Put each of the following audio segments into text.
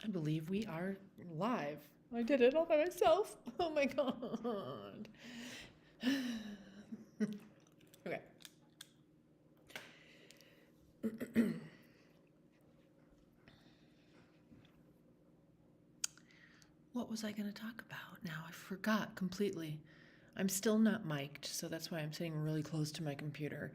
I believe we are live. I did it all by myself. Oh my god. Okay. What was I going to talk about now? I forgot completely. I'm still not mic'd, so that's why I'm sitting really close to my computer.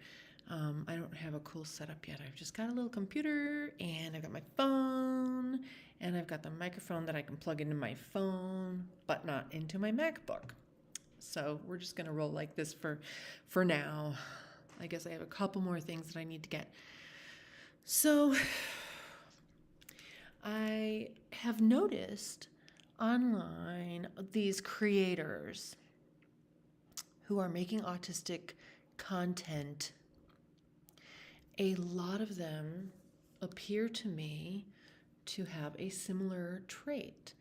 I don't have a cool setup yet. I've just got a little computer, and I've got my phone, and I've got the microphone that I can plug into my phone, but not into my MacBook. So we're just gonna roll like this for now. I guess I have a couple more things that I need to get. So I have noticed online these creators who are making autistic content. A lot of them appear to me to have a similar trait.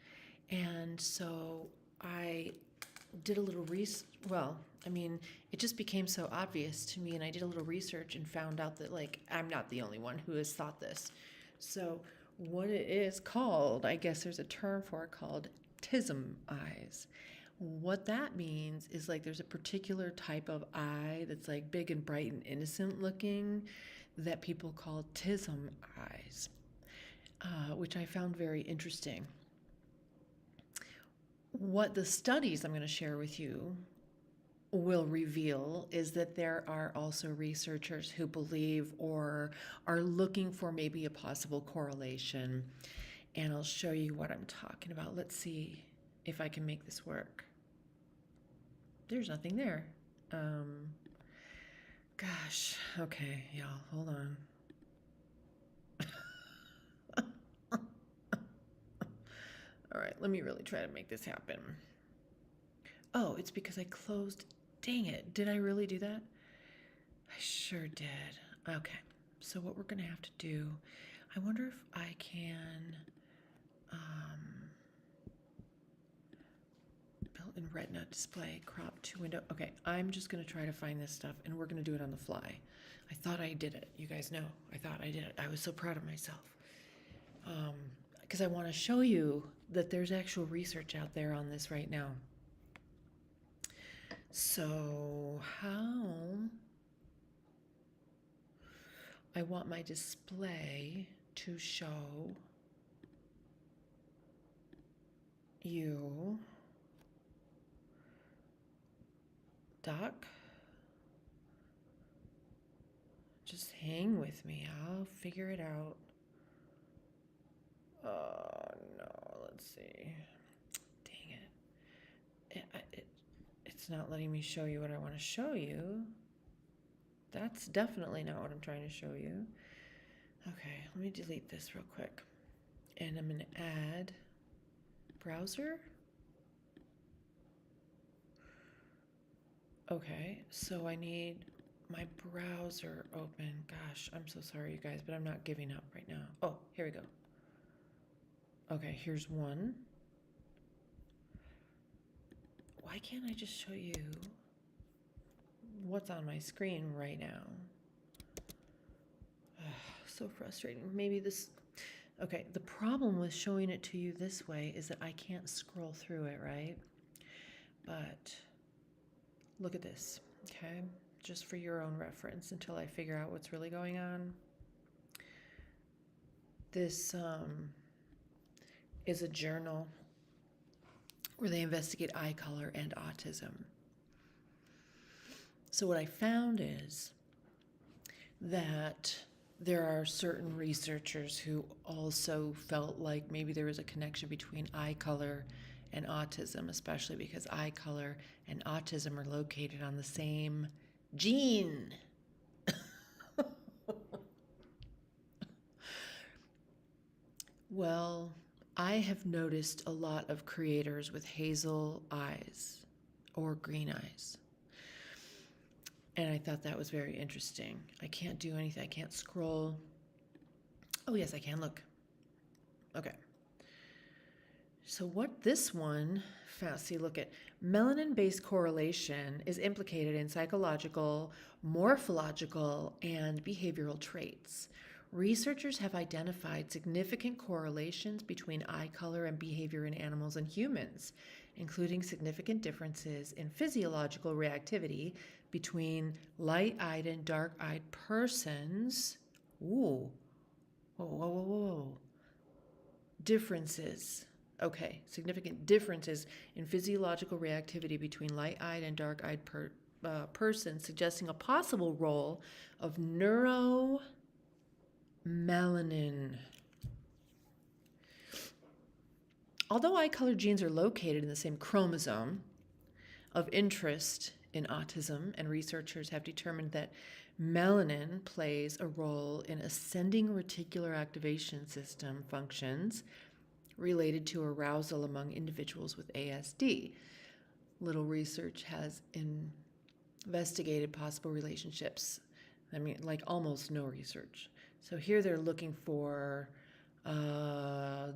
And so I did a little research. Well, I mean, it just became so obvious to me, and I did a little research and found out that, like, I'm not the only one who has thought this. So, what it is called, I guess there's a term for it called Tism eyes. What that means is like there's a particular type of eye that's like big and bright and innocent looking that people call Tism eyes, which I found very interesting. What the studies I'm going to share with you will reveal is that there are also researchers who believe or are looking for maybe a possible correlation. And I'll show you what I'm talking about. Let's see if I can make this work. There's nothing there. Gosh, okay, y'all, hold on. All right, let me really try to make this happen. Oh, it's because I closed. Dang it, did I really do that? I sure did. Okay, so what we're gonna have to do, I wonder if I can, built-in retina display, crop to window. Okay, I'm just gonna try to find this stuff and we're gonna do it on the fly. I thought I did it. You guys know, I thought I did it. I was so proud of myself. Because I want to show you that there's actual research out there on this right now. So, how I want my display to show you, Doc, just hang with me. I'll figure it out. Oh no, let's see. Dang it's not letting me show you what I want to show you. That's definitely not what I'm trying to show you. Okay, let me delete this real quick. And I'm gonna add browser. Okay, so I need my browser open. Gosh, I'm so sorry, you guys, but I'm not giving up right now. Oh, here we go. Okay, here's one. Why can't I just show you what's on my screen right now? So frustrating. Maybe this... Okay, the problem with showing it to you this way is that I can't scroll through it, right? But look at this, okay? Just for your own reference until I figure out what's really going on. This is a journal where they investigate eye color and autism. So what I found is that there are certain researchers who also felt like maybe there was a connection between eye color and autism, especially because eye color and autism are located on the same gene. Well, I have noticed a lot of creators with hazel eyes or green eyes. And I thought that was very interesting. I can't do anything. I can't scroll. Oh, yes, I can. Look. Okay. So what this one found, see, look at melanin-based correlation is implicated in psychological, morphological, and behavioral traits. researchers have identified significant correlations between eye color and behavior in animals and humans, including significant differences in physiological reactivity between light-eyed and dark-eyed persons. Ooh, whoa, whoa, whoa, whoa. Differences. Okay, significant differences in physiological reactivity between light-eyed and dark-eyed persons, suggesting a possible role of neuromelanin. Although eye color genes are located in the same chromosome of interest in autism, and researchers have determined that melanin plays a role in ascending reticular activation system functions related to arousal among individuals with ASD. Little research has investigated possible relationships. I mean, like almost no research. So here they're looking for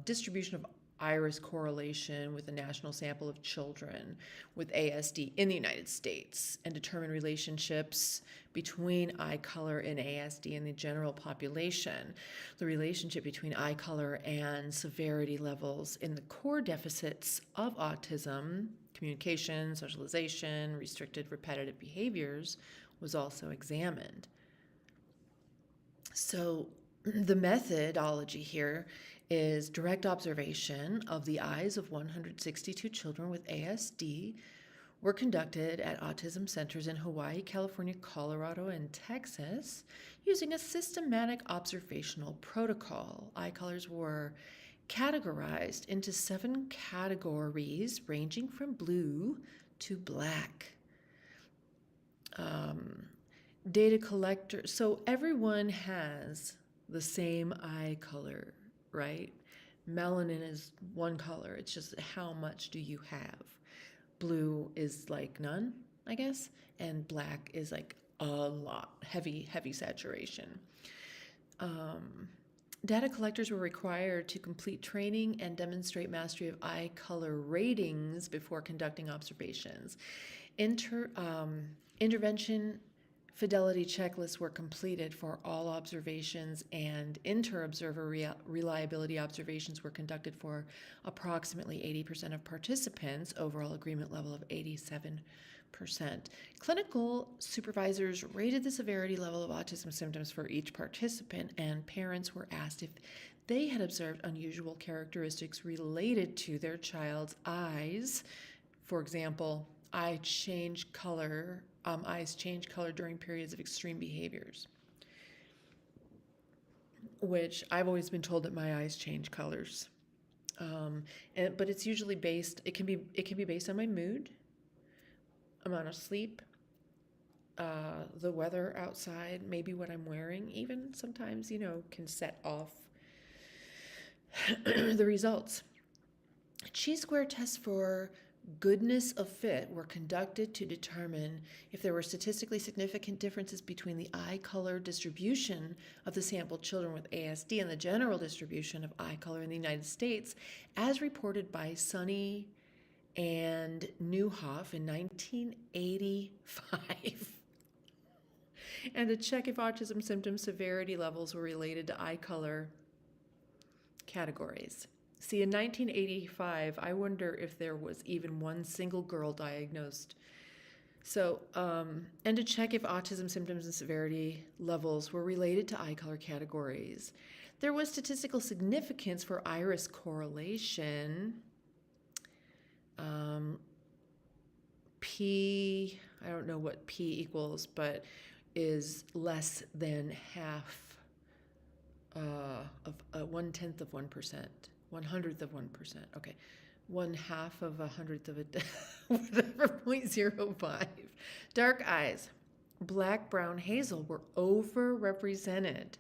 distribution of iris correlation with a national sample of children with ASD in the United States and determine relationships between eye color and ASD in the general population. The relationship between eye color and severity levels in the core deficits of autism, communication, socialization, restricted repetitive behaviors, was also examined. So the methodology here is direct observation of the eyes of 162 children with ASD were conducted at autism centers in Hawaii, California, Colorado, and Texas using a systematic observational protocol. Eye colors were categorized into 7 categories ranging from blue to black. Data collector, so everyone has the same eye color, right? Melanin is one color, it's just how much do you have? Blue is like none, I guess, and black is like a lot, heavy saturation. Data collectors were required to complete training and demonstrate mastery of eye color ratings before conducting observations. Intervention fidelity checklists were completed for all observations, and inter-observer reliability observations were conducted for approximately 80% of participants, overall agreement level of 87%. Clinical supervisors rated the severity level of autism symptoms for each participant, and parents were asked if they had observed unusual characteristics related to their child's eyes. For example, eyes change color during periods of extreme behaviors, which I've always been told that my eyes change colors. But it's usually based, it can be based on my mood, amount of sleep, the weather outside, maybe what I'm wearing even sometimes, can set off the results. Chi-square tests for goodness of fit were conducted to determine if there were statistically significant differences between the eye color distribution of the sampled children with ASD and the general distribution of eye color in the United States, as reported by Sunny and Newhoff in 1985. And to check if autism symptom severity levels were related to eye color categories. See, in 1985, I wonder if there was even one single girl diagnosed. So, and to check if autism symptoms and severity levels were related to eye color categories. There was statistical significance for iris correlation. P, I don't know what P equals, but is less than half of 1/10 of 1%. 1/100th of 1%. Okay. 1/2 of 100th of whatever, 0.05. Dark eyes, black, brown, hazel were overrepresented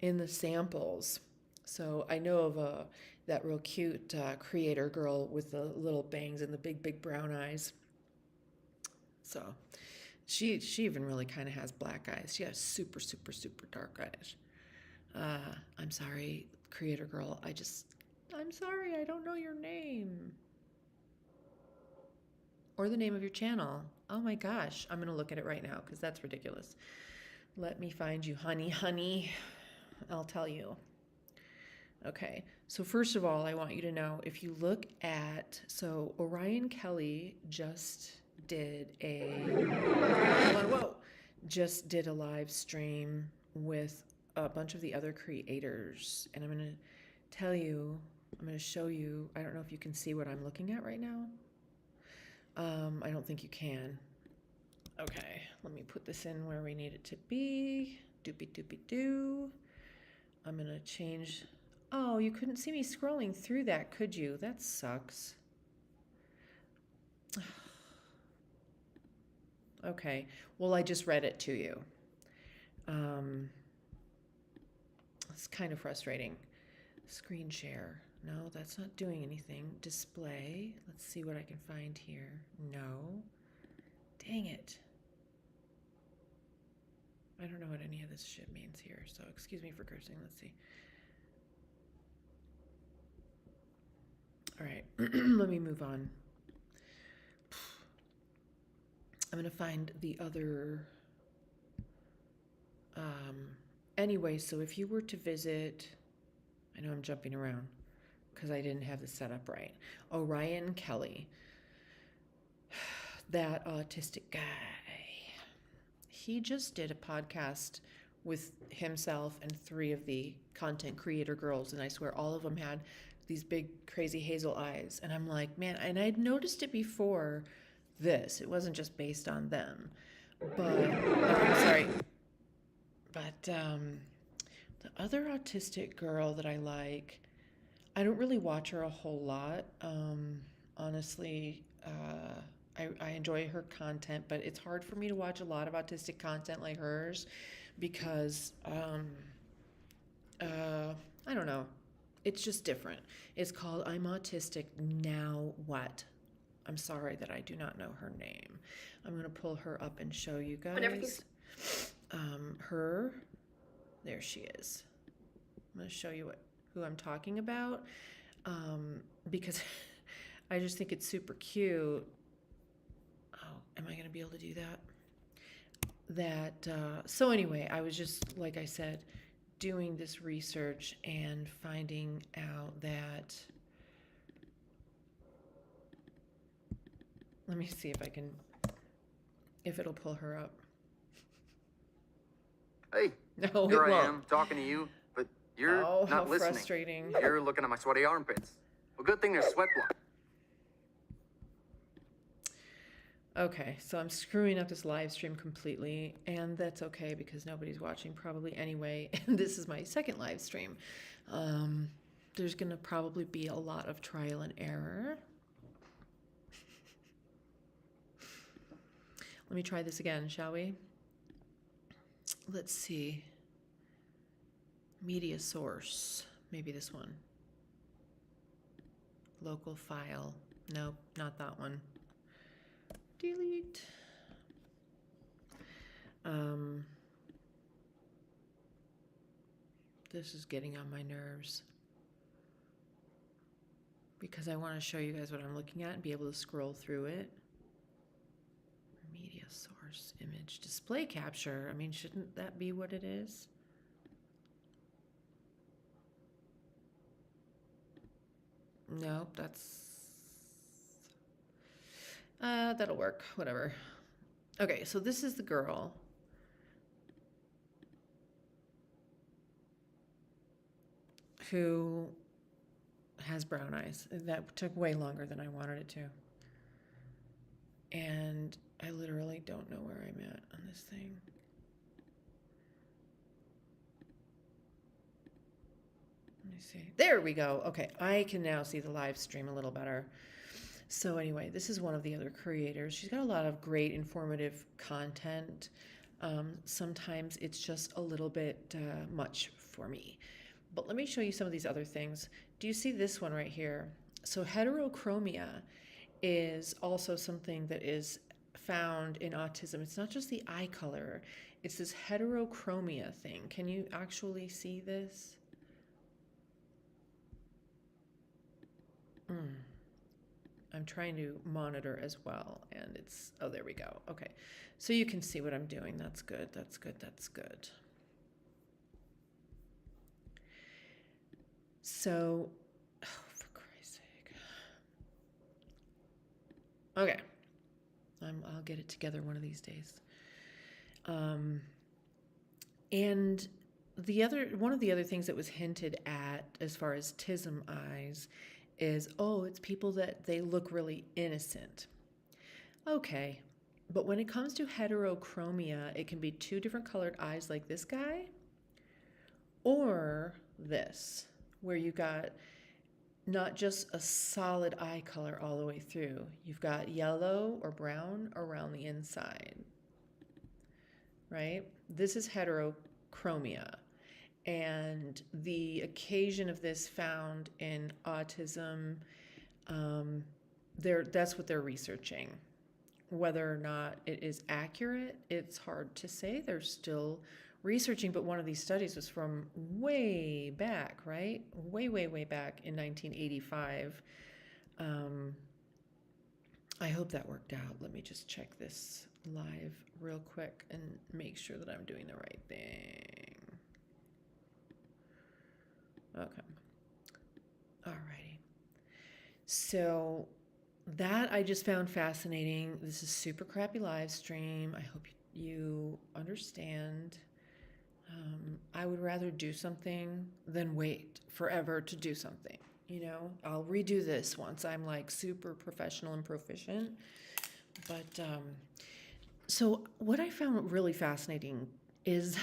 in the samples. So I know of that real cute creator girl with the little bangs and the big brown eyes. So she even really kind of has black eyes. She has super dark eyes. I'm sorry, creator girl. I'm sorry, I don't know your name. Or the name of your channel. Oh my gosh, I'm going to look at it right now because that's ridiculous. Let me find you, honey, honey. I'll tell you. Okay, so first of all, I want you to know, if you look at, so Orion Kelly just did just did a live stream with a bunch of the other creators, and I'm going to tell you, I'm going to show you, I don't know if you can see what I'm looking at right now. I don't think you can. Okay, let me put this in where we need it to be. Doopy doopy doo. I'm going to change. Oh, you couldn't see me scrolling through that, could you? That sucks. Okay, well, I just read it to you. It's kind of frustrating. Screen share. No, that's not doing anything. Display. Let's see what I can find here. No. Dang it. I don't know what any of this shit means here, so excuse me for cursing. Let's see. All right, let me move on. I'm going to find the other. Anyway, so if you were to visit, I know I'm jumping around because I didn't have this set up right. Orion Kelly, that autistic guy, he just did a podcast with himself and 3 of the content creator girls, and I swear all of them had these big crazy hazel eyes, and I'm like, man, and I'd noticed it before this. It wasn't just based on them, but sorry. But the other autistic girl that I like, I don't really watch her a whole lot. Honestly, I enjoy her content, but it's hard for me to watch a lot of autistic content like hers because, I don't know. It's just different. It's called I'm Autistic, Now What? I'm sorry that I do not know her name. I'm going to pull her up and show you guys. There she is. I'm going to show you who I'm talking about, because I just think it's super cute. Oh, am I going to be able to do that? So anyway, I was just, like I said, doing this research and finding out that, let me see if it'll pull her up. Hey, no, here I am talking to you, but you're not listening. Frustrating. You're looking at my sweaty armpits. Well, good thing there's sweat block. Okay, so I'm screwing up this live stream completely, and that's okay because nobody's watching probably anyway, and this is my second live stream. There's going to probably be a lot of trial and error. Let me try this again, shall we? Let's see. Media source. Maybe this one. Local file. Nope, not that one. Delete. This is getting on my nerves because I want to show you guys what I'm looking at and be able to scroll through it. Media source, image, display capture. I mean, shouldn't that be what it is? Nope, that'll work, whatever. Okay, so this is the girl. Who has brown eyes. That took way longer than I wanted it to. And I literally don't know where I'm at on this thing. Let me see. There we go. Okay, I can now see the live stream a little better. So anyway, this is one of the other creators. She's got a lot of great informative content. Sometimes it's just a little bit much for me. But let me show you some of these other things. Do you see this one right here? So heterochromia is also something that is found in autism. It's not just the eye color, it's this heterochromia thing. Can you actually see this? I'm trying to monitor as well, and it's, oh, there we go. Okay, so you can see what I'm doing. That's good, that's good, that's good. So, oh, for Christ's sake. Okay, I'll get it together one of these days. And one of the other things that was hinted at as far as Tism eyes is, oh, it's people that they look really innocent. Okay, but when it comes to heterochromia, it can be two different colored eyes like this guy, or this, where you got not just a solid eye color all the way through. You've got yellow or brown around the inside, right? This is heterochromia. And the occasion of this found in autism, that's what they're researching. Whether or not it is accurate, it's hard to say. They're still researching, but one of these studies was from way back, right? Way, way, way back in 1985. I hope that worked out. Let me just check this live real quick and make sure that I'm doing the right thing. Okay. Alrighty. So that I just found fascinating. This is super crappy live stream. I hope you understand. I would rather do something than wait forever to do something. You know, I'll redo this once I'm like super professional and proficient. But so what I found really fascinating is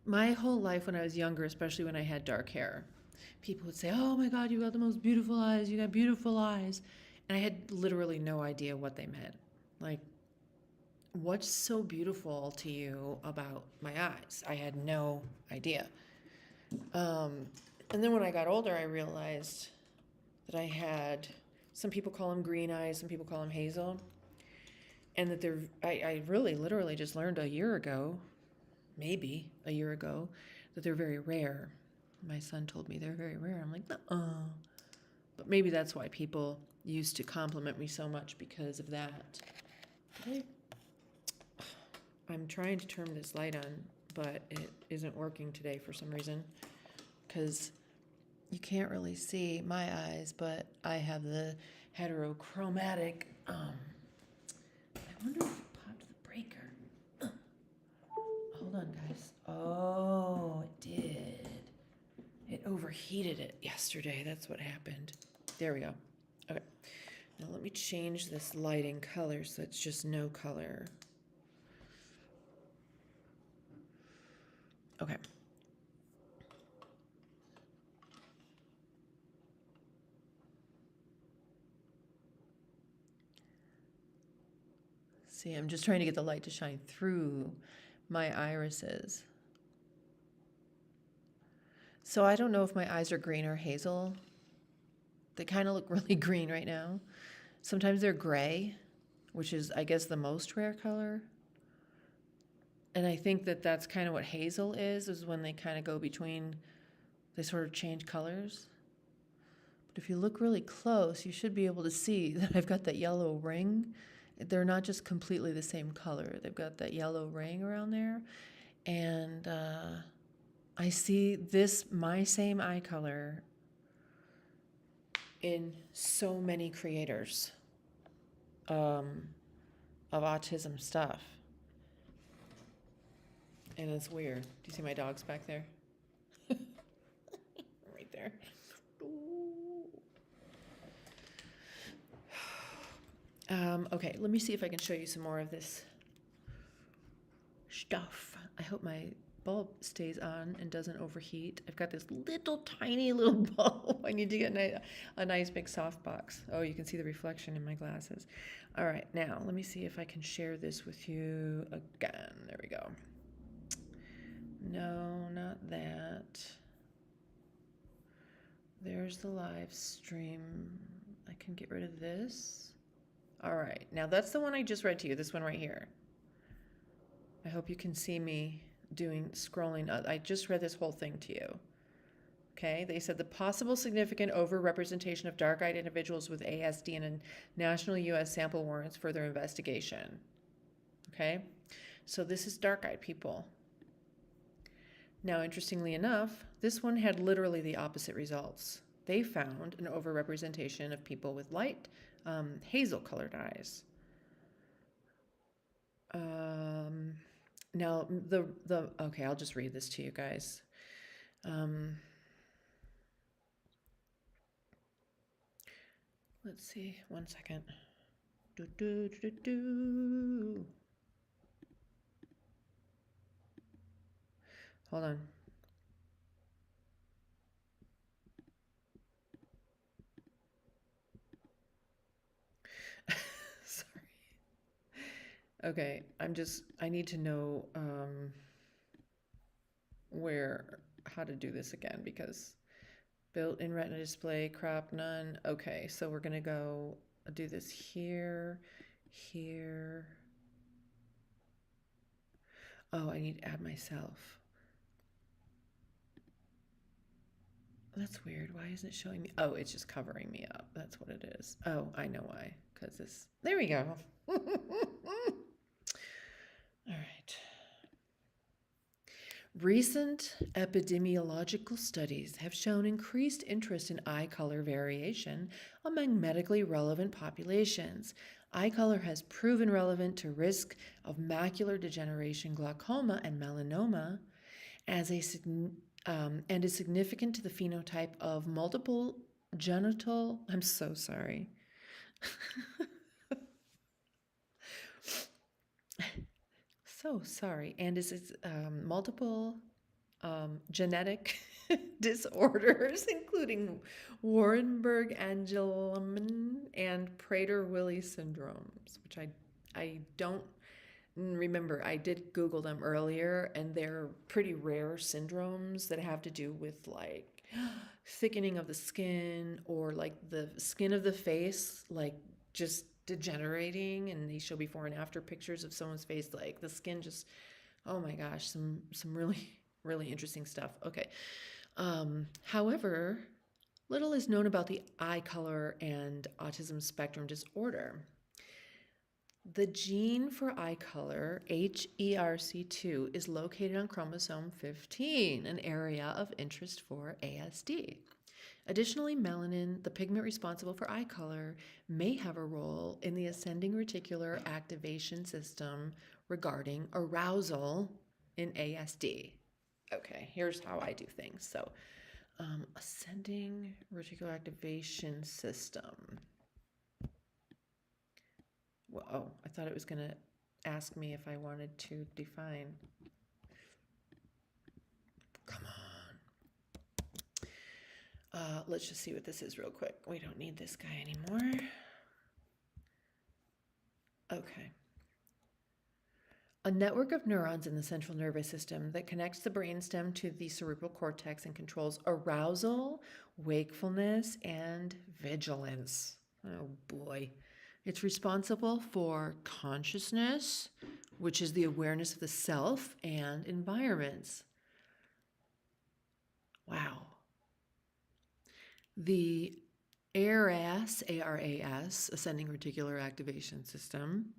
my whole life when I was younger, especially when I had dark hair, people would say, oh my God, you got the most beautiful eyes. You got beautiful eyes. And I had literally no idea what they meant. Like, what's so beautiful to you about my eyes? I had no idea. And then when I got older, I realized that I had, some people call them green eyes, some people call them hazel. And that I really literally just learned a year ago, maybe a year ago, that they're very rare. My son told me they're very rare. I'm like, nuh-uh. But maybe that's why people used to compliment me so much, because of that. I'm trying to turn this light on, but it isn't working today for some reason, because you can't really see my eyes, but I have the heterochromatic. I wonder if it popped the breaker. Hold on, guys. Oh, it did. It overheated it yesterday. That's what happened. There we go. Okay. Now let me change this lighting color so it's just no color. Okay. See, I'm just trying to get the light to shine through my irises. So I don't know if my eyes are green or hazel. They kind of look really green right now. Sometimes they're gray, which is, I guess, the most rare color. And I think that that's kind of what hazel is when they kind of go between, they sort of change colors. But if you look really close, you should be able to see that I've got that yellow ring. They're not just completely the same color. They've got that yellow ring around there. And I see this, my same eye color, in so many creators of autism stuff. And it's weird. Do you see my dogs back there? Right there. Okay, let me see if I can show you some more of this stuff. I hope my bulb stays on and doesn't overheat. I've got this little tiny little bulb. I need to get a nice big soft box. Oh, you can see the reflection in my glasses. All right, now let me see if I can share this with you again. There we go. No, not that. There's the live stream. I can get rid of this. All right, now that's the one I just read to you, this one right here. I hope you can see me scrolling. I just read this whole thing to you. Okay, they said the possible significant overrepresentation of dark-eyed individuals with ASD in a national U.S. sample warrants further investigation. Okay, so this is dark-eyed people. Now, interestingly enough, this one had literally the opposite results. They found an overrepresentation of people with light hazel colored eyes. Now, okay, I'll just read this to you guys. Let's see, 1 second. Hold on. Sorry. Okay, I need to know how to do this again, because built-in retina display, crop, none. Okay, so we're gonna go do this here. Oh, I need to add myself. That's weird. Why isn't it showing me? Oh, it's just covering me up. That's what it is. Oh, I know why. Because there we go. All right. Recent epidemiological studies have shown increased interest in eye color variation among medically relevant populations. Eye color has proven relevant to risk of macular degeneration, glaucoma, and melanoma and is significant to the phenotype of multiple genital. I'm so sorry. So sorry. And is multiple genetic disorders, including Warrenberg-Angelman and Prader-Willi syndromes, which I don't remember. I did Google them earlier, and they're pretty rare syndromes that have to do with like thickening of the skin, or like the skin of the face, like just degenerating. And they show before and after pictures of someone's face, like the skin just, oh my gosh, some really interesting stuff. Okay. However, little is known about the eye color and autism spectrum disorder. The gene for eye color, HERC2, is located on chromosome 15, an area of interest for ASD. Additionally, melanin, the pigment responsible for eye color, may have a role in the ascending reticular activation system regarding arousal in ASD. Okay, here's how I do things. So, ascending reticular activation system. Well, oh, I thought it was going to ask me if I wanted to define. Come on. Let's just see what this is real quick. We don't need this guy anymore. Okay. A network of neurons in the central nervous system that connects the brainstem to the cerebral cortex and controls arousal, wakefulness, and vigilance. Oh boy. It's responsible for consciousness, which is the awareness of the self and environments. Wow. The ARAS, ascending reticular activation system,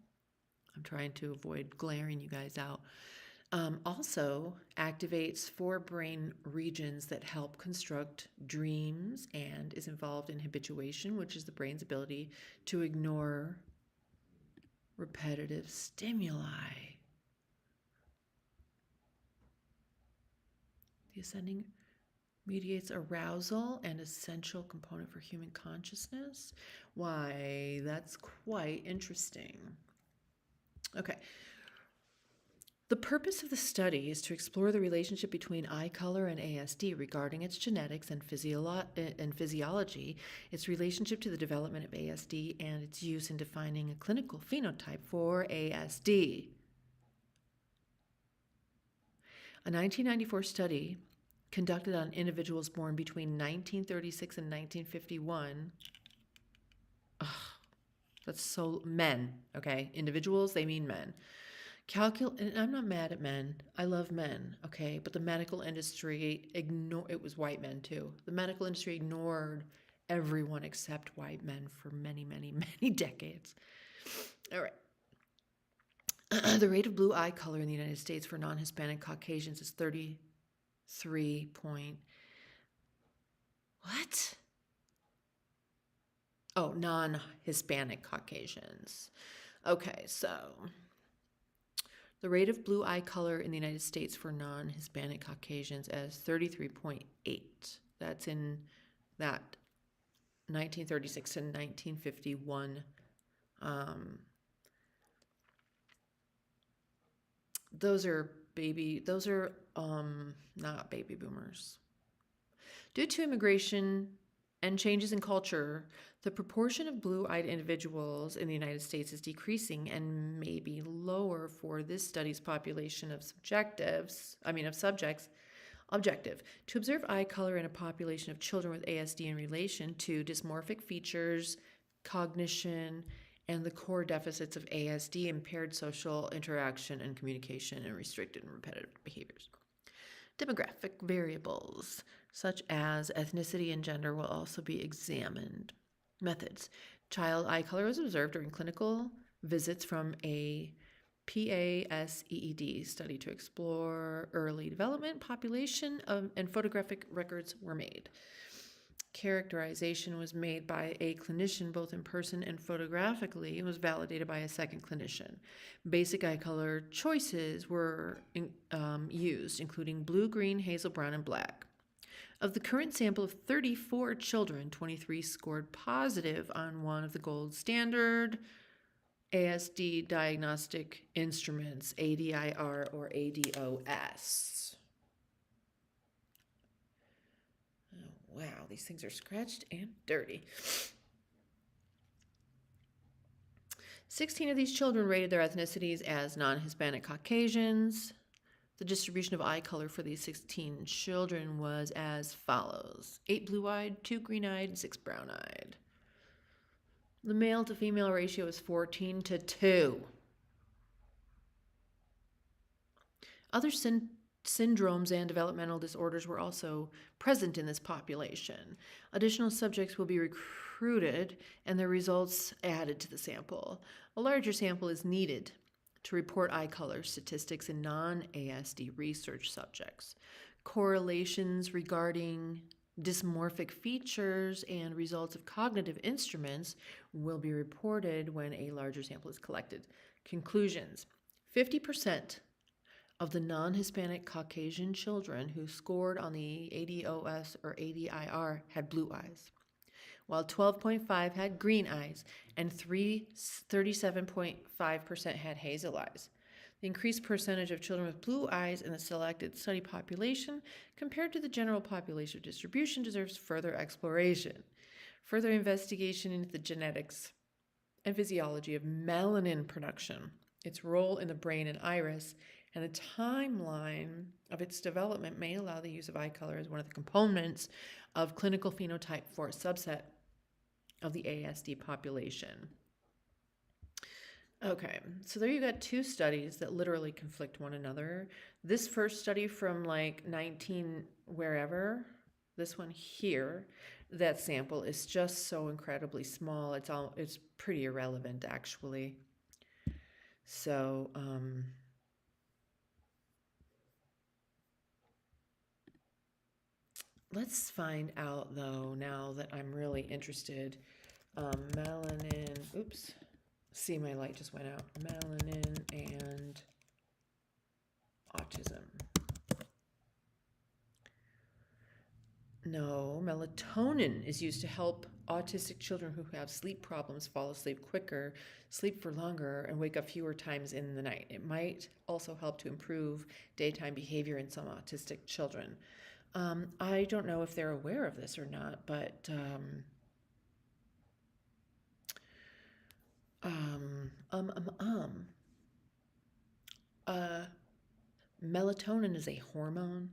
I'm trying to avoid glaring you guys out, also activates 4 brain regions that help construct dreams and is involved in habituation, which is the brain's ability to ignore repetitive stimuli. The ascending mediates arousal, an essential component for human consciousness. Why, that's quite interesting. Okay. The purpose of the study is to explore the relationship between eye color and ASD regarding its genetics and physiology, its relationship to the development of ASD, and its use in defining a clinical phenotype for ASD. A 1994 study conducted on individuals born between 1936 and 1951. That's so men, okay? Individuals, they mean men. And I'm not mad at men. I love men, okay? But the medical industry it was white men too. The medical industry ignored everyone except white men for many, many, many decades. All right. The rate of blue eye color in the United States for non-Hispanic Caucasians is 33 point. What? Oh, non-Hispanic Caucasians. Okay, so the rate of blue eye color in the United States for non-Hispanic Caucasians as 33.8. That's in that 1936 and 1951. Those are not baby boomers. Due to immigration and changes in culture, the proportion of blue-eyed individuals in the United States is decreasing and may be lower for this study's population of subjects. Objective. To observe eye color in a population of children with ASD in relation to dysmorphic features, cognition, and the core deficits of ASD, impaired social interaction and communication, and restricted and repetitive behaviors. Demographic variables, such as ethnicity and gender, will also be examined. Methods. Child eye color was observed during clinical visits from a PASEED study to explore early development, population, and photographic records were made. Characterization was made by a clinician both in person and photographically and was validated by a second clinician. Basic eye color choices were used, including blue, green, hazel, brown, and black. Of the current sample of 34 children, 23 scored positive on one of the gold standard ASD diagnostic instruments, ADIR or ADOS. Oh, wow, these things are scratched and dirty. 16 of these children rated their ethnicities as non-Hispanic Caucasians. The distribution of eye color for these 16 children was as follows: 8 blue-eyed, 2 green-eyed, and 6 brown-eyed. The male to female ratio is 14:2. Other syndromes and developmental disorders were also present in this population. Additional subjects will be recruited and their results added to the sample. A larger sample is needed to report eye color statistics in non-ASD research subjects. Correlations regarding dysmorphic features and results of cognitive instruments will be reported when a larger sample is collected. Conclusions: 50% of the non-Hispanic Caucasian children who scored on the ADOS or ADIR had blue eyes, while 12.5% had green eyes and 37.5% had hazel eyes. The increased percentage of children with blue eyes in the selected study population compared to the general population distribution deserves further exploration. Further investigation into the genetics and physiology of melanin production, its role in the brain and iris, and the timeline of its development may allow the use of eye color as one of the components of clinical phenotype for a subset of the ASD population. Okay, so there you got two studies that literally conflict one another. This first study from like 19 wherever, this one here, that sample is just so incredibly small. It's pretty irrelevant actually. So let's find out though, now that I'm really interested. Melanin, oops. See, my light just went out. Melanin and autism. No, melatonin is used to help autistic children who have sleep problems fall asleep quicker, sleep for longer, and wake up fewer times in the night. It might also help to improve daytime behavior in some autistic children. I don't know if they're aware of this or not, but melatonin is a hormone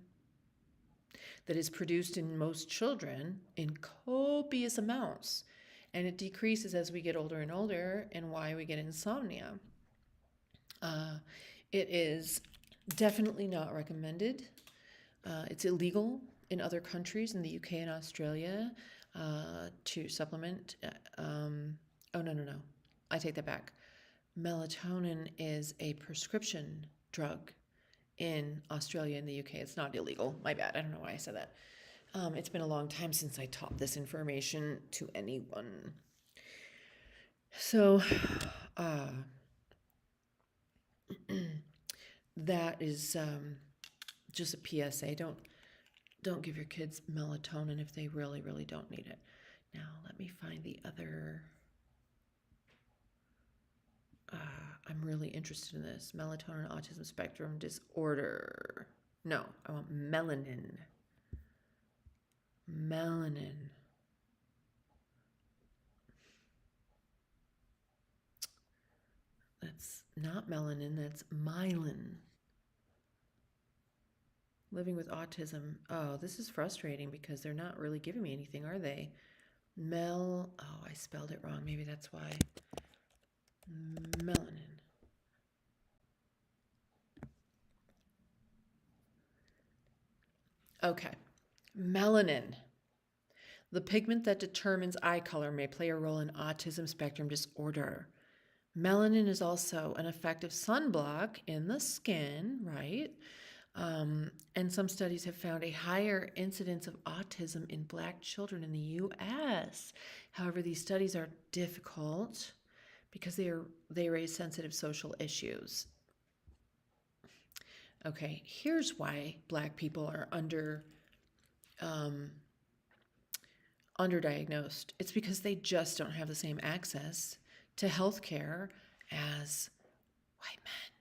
that is produced in most children in copious amounts, and it decreases as we get older and older, and why we get insomnia. It is definitely not recommended. It's illegal in other countries, in the UK and Australia, to supplement. Oh, no. I take that back. Melatonin is a prescription drug in Australia and the UK. It's not illegal. My bad. I don't know why I said that. It's been a long time since I taught this information to anyone. So, that is just a PSA. Don't give your kids melatonin if they really, really don't need it. Now, let me find the other. I'm really interested in this. Melatonin autism spectrum disorder. No, I want melanin. Melanin. That's not melanin, that's myelin. Living with autism. Oh, this is frustrating because they're not really giving me anything, are they? Oh, I spelled it wrong. Maybe that's why. Melanin. Okay. Melanin. The pigment that determines eye color may play a role in autism spectrum disorder. Melanin is also an effective sunblock in the skin, right? And some studies have found a higher incidence of autism in Black children in the U.S. However, these studies are difficult because they raise sensitive social issues. Okay, here's why Black people are underdiagnosed. It's because they just don't have the same access to health care as white men.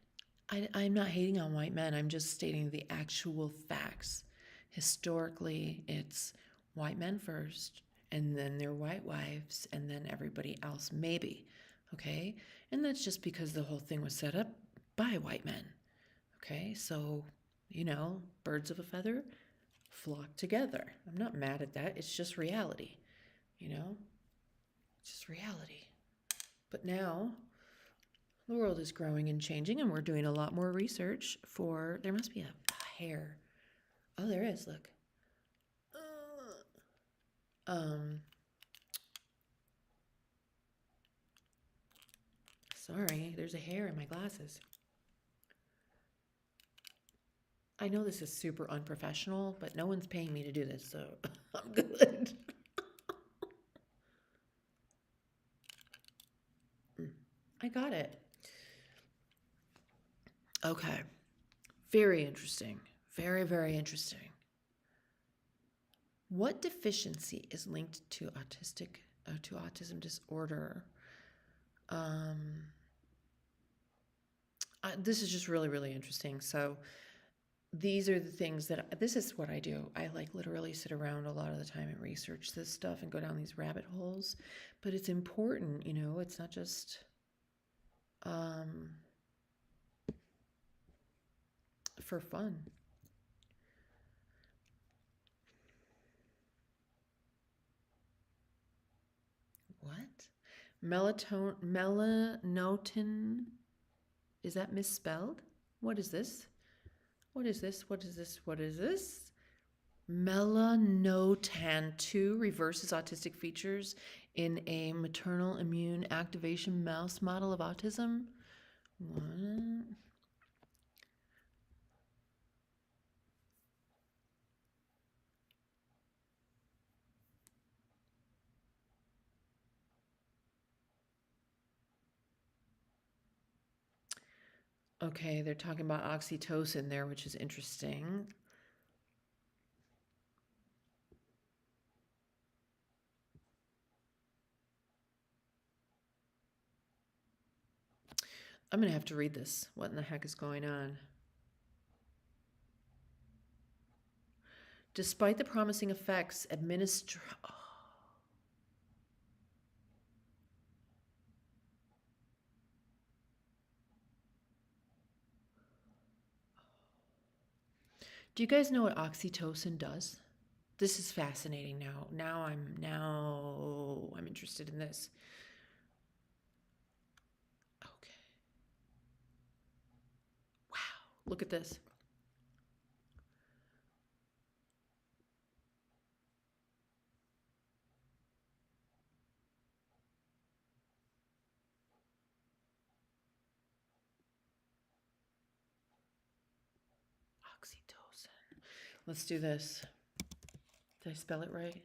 I'm not hating on white men. I'm just stating the actual facts. Historically, it's white men first, and then their white wives, and then everybody else, maybe. Okay? And that's just because the whole thing was set up by white men. Okay? So, birds of a feather flock together. I'm not mad at that. It's just reality. It's just reality. But now, the world is growing and changing, and we're doing a lot more research for. There must be a hair. Oh, there is. Look. Sorry, there's a hair in my glasses. I know this is super unprofessional, but no one's paying me to do this, so I'm good. I got it. Okay. Very interesting. Very, very interesting. What deficiency is linked to autism disorder? This is just really, really interesting. So these are the things this is what I do. I literally sit around a lot of the time and research this stuff and go down these rabbit holes. But it's important, it's not just for fun. What? Melanotin? Is that misspelled? What is this? What is this? What is this? What is this? Melanotan 2 reverses autistic features in a maternal immune activation mouse model of autism. What? Okay, they're talking about oxytocin there, which is interesting. I'm going to have to read this. What in the heck is going on? Despite the promising effects, Do you guys know what oxytocin does? This is fascinating now. Now I'm interested in this. Okay. Look at this. Oxytocin. Let's do this. Did I spell it right?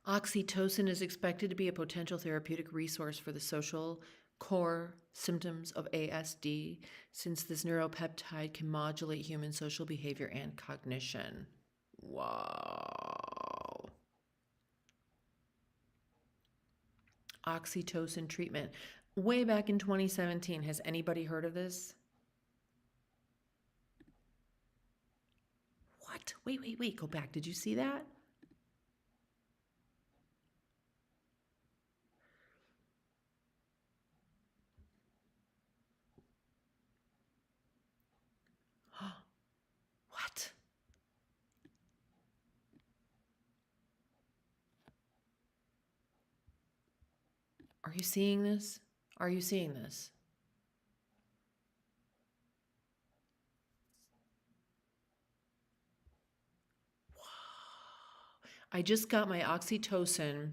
Oxytocin is expected to be a potential therapeutic resource for the social core symptoms of ASD, since this neuropeptide can modulate human social behavior and cognition. Wow. Oxytocin treatment. Way back in 2017, has anybody heard of this? What? Wait. Go back. Did you see that? What? Are you seeing this? Are you seeing this? I just got my oxytocin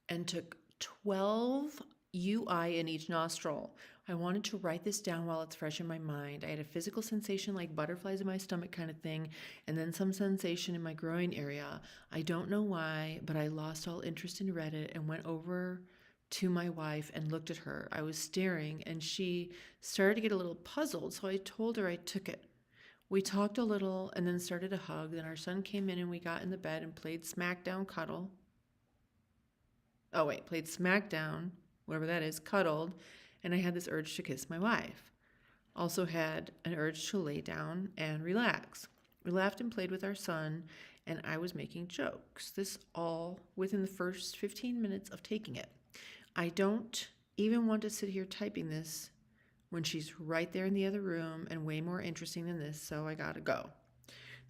and took 12 UI in each nostril. I wanted to write this down while it's fresh in my mind. I had a physical sensation like butterflies in my stomach kind of thing, and then some sensation in my groin area. I don't know why, but I lost all interest in Reddit and went over to my wife and looked at her. I was staring, and she started to get a little puzzled, so I told her I took it. We talked a little and then started a hug. Then our son came in and we got in the bed and played Smackdown Cuddle. Played Smackdown, whatever that is, cuddled, and I had this urge to kiss my wife. Also had an urge to lay down and relax. We laughed and played with our son, and I was making jokes. This all within the first 15 minutes of taking it. I don't even want to sit here typing this when she's right there in the other room and way more interesting than this, so I gotta go.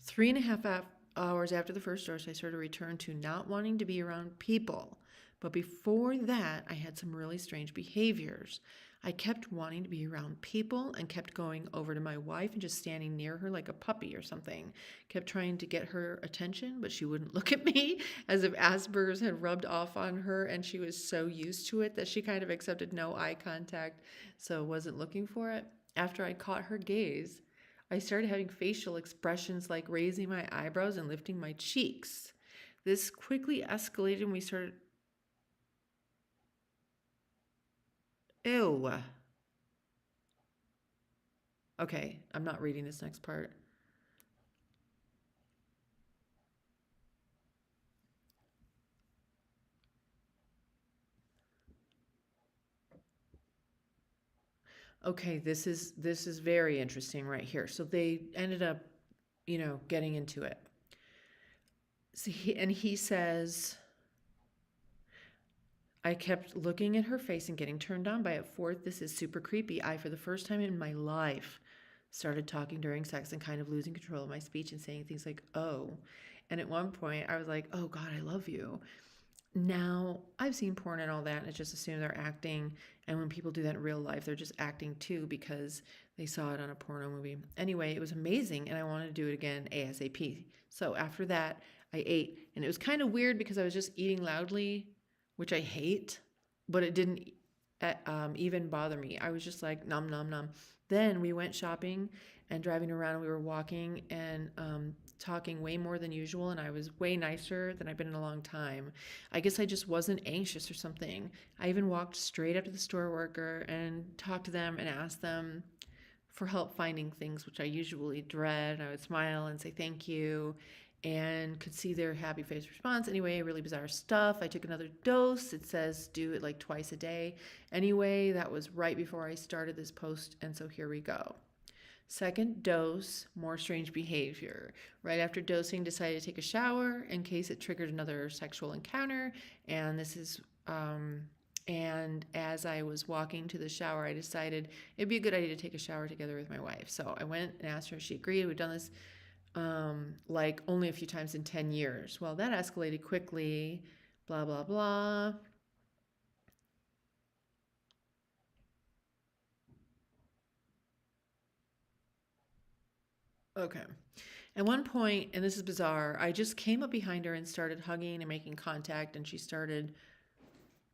3.5 hours after the first dose, I sort of returned to not wanting to be around people. But before that, I had some really strange behaviors. I kept wanting to be around people and kept going over to my wife and just standing near her like a puppy or something. Kept trying to get her attention, but she wouldn't look at me, as if Asperger's had rubbed off on her and she was so used to it that she kind of accepted no eye contact, so wasn't looking for it. After I caught her gaze, I started having facial expressions like raising my eyebrows and lifting my cheeks. This quickly escalated and we started... Ew. Okay, I'm not reading this next part. Okay, this is very interesting right here. So they ended up, getting into it. So he says, I kept looking at her face and getting turned on by it. Fourth, this is super creepy. I, for the first time in my life, started talking during sex and kind of losing control of my speech and saying things like, oh. And at one point, I was like, oh, God, I love you. Now, I've seen porn and all that, and it's just assumed they're acting. And when people do that in real life, they're just acting too because they saw it on a porno movie. Anyway, it was amazing, and I wanted to do it again ASAP. So after that, I ate. And it was kind of weird because I was just eating loudly, which I hate, but it didn't even bother me. I was just like, nom, nom, nom. Then we went shopping and driving around, and we were walking and talking way more than usual, and I was way nicer than I've been in a long time. I guess I just wasn't anxious or something. I even walked straight up to the store worker and talked to them and asked them for help finding things, which I usually dread. And I would smile and say thank you and could see their happy face response. Anyway, really bizarre stuff. I took another dose. It says do it like twice a day. Anyway, that was right before I started this post, and so here we go. Second dose, more strange behavior. Right after dosing, decided to take a shower in case it triggered another sexual encounter. And this is, and as I was walking to the shower, I decided it'd be a good idea to take a shower together with my wife. So I went and asked her if she agreed. We've done this like only a few times in 10 years. Well, that escalated quickly, blah, blah, blah. Okay. At one point, and this is bizarre, I just came up behind her and started hugging and making contact, and she started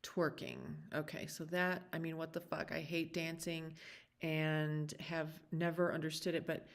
twerking. Okay, so that, I mean, what the fuck? I hate dancing and have never understood it, but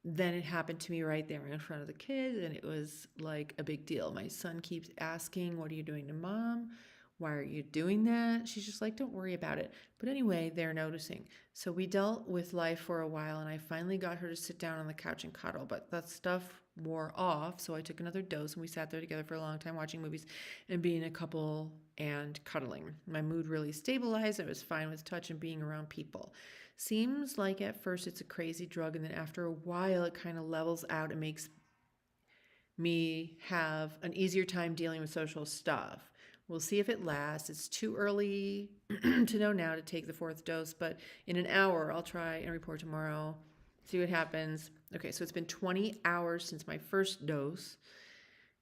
then it happened to me right there in front of the kids, and it was like a big deal. My son keeps asking, "What are you doing to mom? Why are you doing that?" She's just like, "Don't worry about it." But anyway, they're noticing. So we dealt with life for a while, and I finally got her to sit down on the couch and cuddle, but that stuff wore off. So I took another dose, and we sat there together for a long time watching movies and being a couple and cuddling. My mood really stabilized. I was fine with touch and being around people. Seems like at first it's a crazy drug, and then after a while it kind of levels out and makes me have an easier time dealing with social stuff. We'll see if it lasts. It's too early to know now to take the fourth dose, but in an hour I'll try and report tomorrow, see what happens. Okay, so it's been 20 hours since my first dose.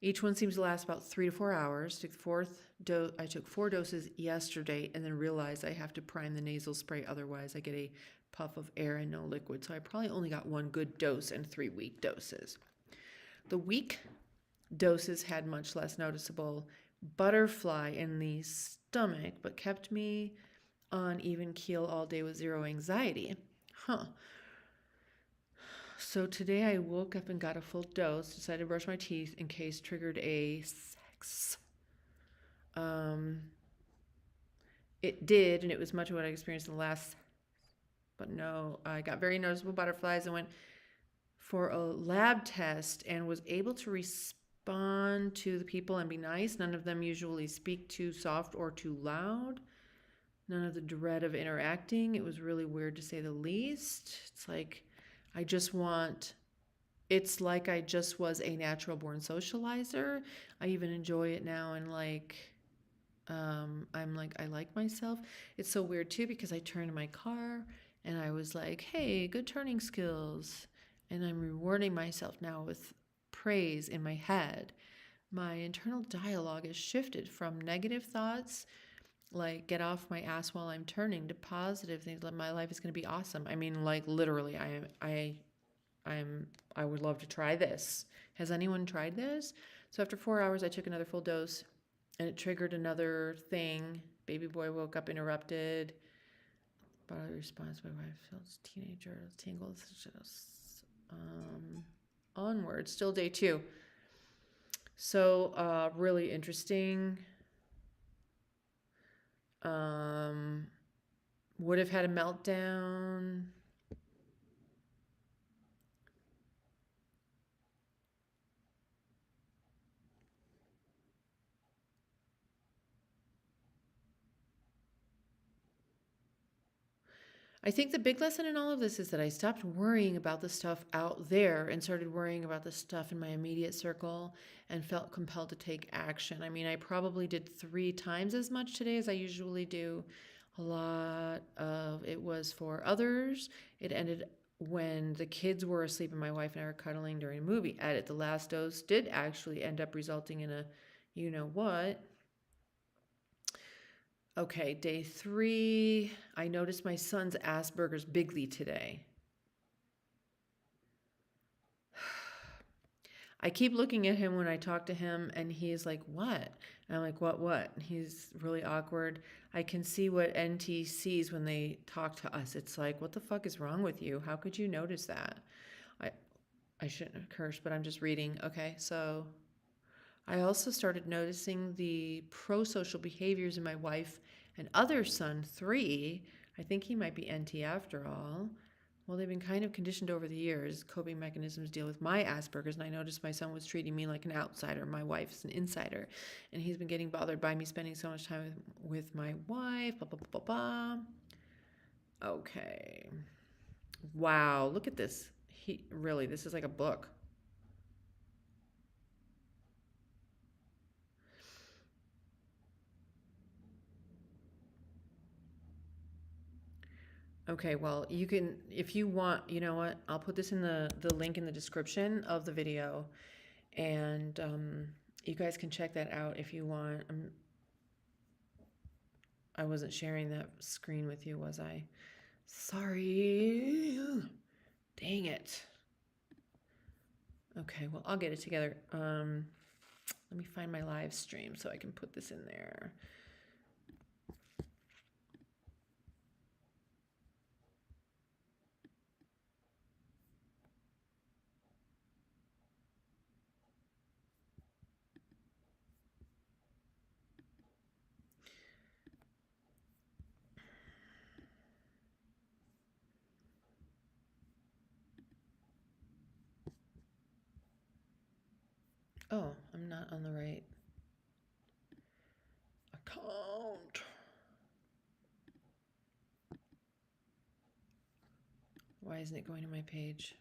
Each one seems to last about 3 to 4 hours. I took 4 doses yesterday and then realized I have to prime the nasal spray, otherwise I get a puff of air and no liquid. So I probably only got 1 good dose and 3 weak doses. The weak doses had much less noticeable butterfly in the stomach, but kept me on even keel all day with zero anxiety. So today I woke up and got a full dose, decided to brush my teeth in case triggered a sex. It did, and it was much of what I experienced in the last, but no, I got very noticeable butterflies and went for a lab test and was able to respond to the people and be nice. None of them usually speak too soft or too loud. None of the dread of interacting. It was really weird to say the least. It's like I just was a natural born socializer. I even enjoy it now, and I'm like, I like myself. It's so weird too because I turned my car and I was like, hey, good turning skills. And I'm rewarding myself now with praise in my head. My internal dialogue has shifted from negative thoughts, like get off my ass while I'm turning, to positive things like my life is going to be awesome. I mean, like literally, I would love to try this. Has anyone tried this? So after 4 hours, I took another full dose, and it triggered another thing. Baby boy woke up interrupted. Bodily response. My wife feels teenager tingles. Onward. Still day 2. So really interesting. Would have had a meltdown. I think the big lesson in all of this is that I stopped worrying about the stuff out there and started worrying about the stuff in my immediate circle and felt compelled to take action. I mean, I probably did 3 times as much today as I usually do. A lot of it was for others. It ended when the kids were asleep and my wife and I were cuddling during a movie edit. The last dose did actually end up resulting in a you know what. Okay, day 3. I noticed my son's Asperger's bigly today. I keep looking at him when I talk to him, and he's like, "What?" And I'm like, "What? He's really awkward. I can see what NT sees when they talk to us. It's like, what the fuck is wrong with you? How could you notice that? I, I shouldn't have cursed, but I'm just reading. Okay, so I also started noticing the pro-social behaviors in my wife and other son, 3. I think he might be NT after all. Well, they've been kind of conditioned over the years. Coping mechanisms deal with my Asperger's, and I noticed my son was treating me like an outsider. My wife's an insider, and he's been getting bothered by me spending so much time with my wife. Blah, blah, blah, blah, blah. Okay. Wow, look at this. This is like a book. Okay, well, you can, if you want, you know what, I'll put this in the link in the description of the video, and you guys can check that out if you want. I wasn't sharing that screen with you, was I? Sorry. Dang it. Okay, well, I'll get it together. Let me find my live stream so I can put this in there. Oh, I'm not on the right account. Why isn't it going to my page?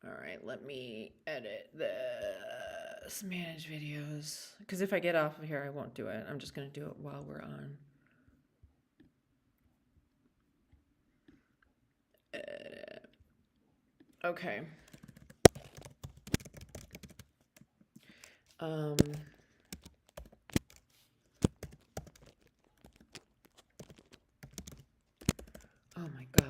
All right, let me edit this, manage videos. Because if I get off of here, I won't do it. I'm just going to do it while we're on. Edit. Okay. Oh my God.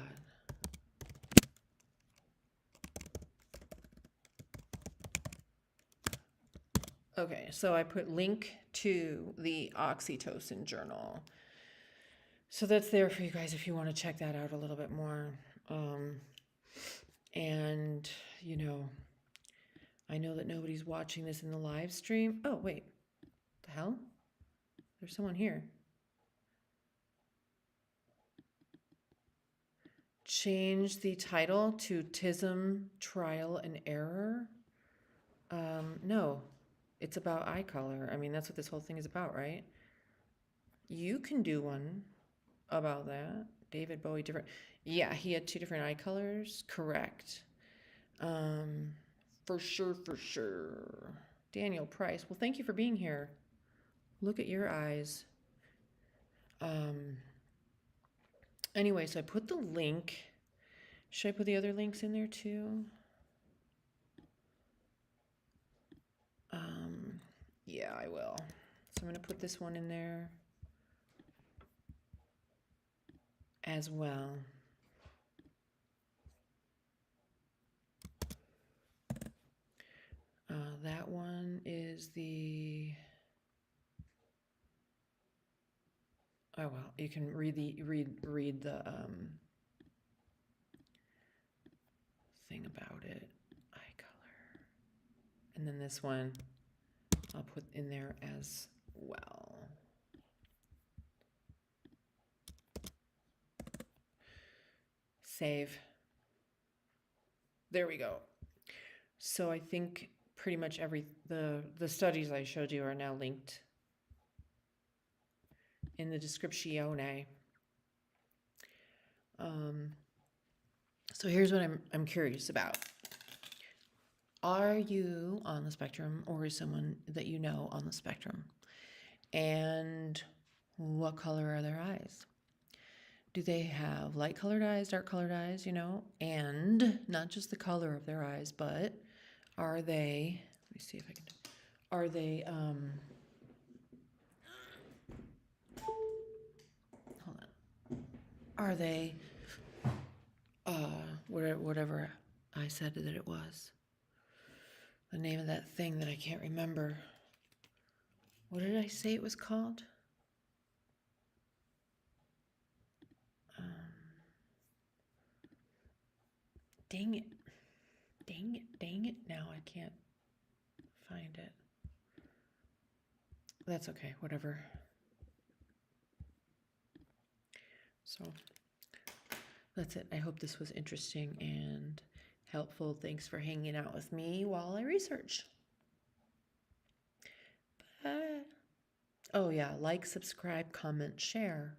Okay, so I put link to the oxytocin journal. So that's there for you guys if you want to check that out a little bit more. And, you know, I know that nobody's watching this in the live stream. Oh, wait. The hell? There's someone here. Change the title to Tism Trial and Error. No, it's about eye color. I mean, that's what this whole thing is about, right? You can do one about that. David Bowie, different. Yeah, he had 2 different eye colors. Correct. For sure, for sure. Daniel Price. Well, thank you for being here. Look at your eyes. Anyway, so I put the link. Should I put the other links in there too? Yeah, I will. So I'm going to put this one in there as well. That one is the... Oh, well, you can read the thing about it. Eye color. And then this one I'll put in there as well. Save. There we go. So I think pretty much the studies I showed you are now linked in the description. So here's what I'm curious about. Are you on the spectrum, or is someone that you know on the spectrum? And what color are their eyes? Do they have light colored eyes, dark colored eyes, you know? And not just the color of their eyes, but are they, let me see if I can, are they, hold on. Are they, whatever I said that it was, the name of that thing that I can't remember. What did I say it was called? Dang it. Dang it. Now I can't find it. That's okay, whatever. So that's it. I hope this was interesting and helpful. Thanks for hanging out with me while I research. Bye. Oh yeah, like, subscribe, comment, share.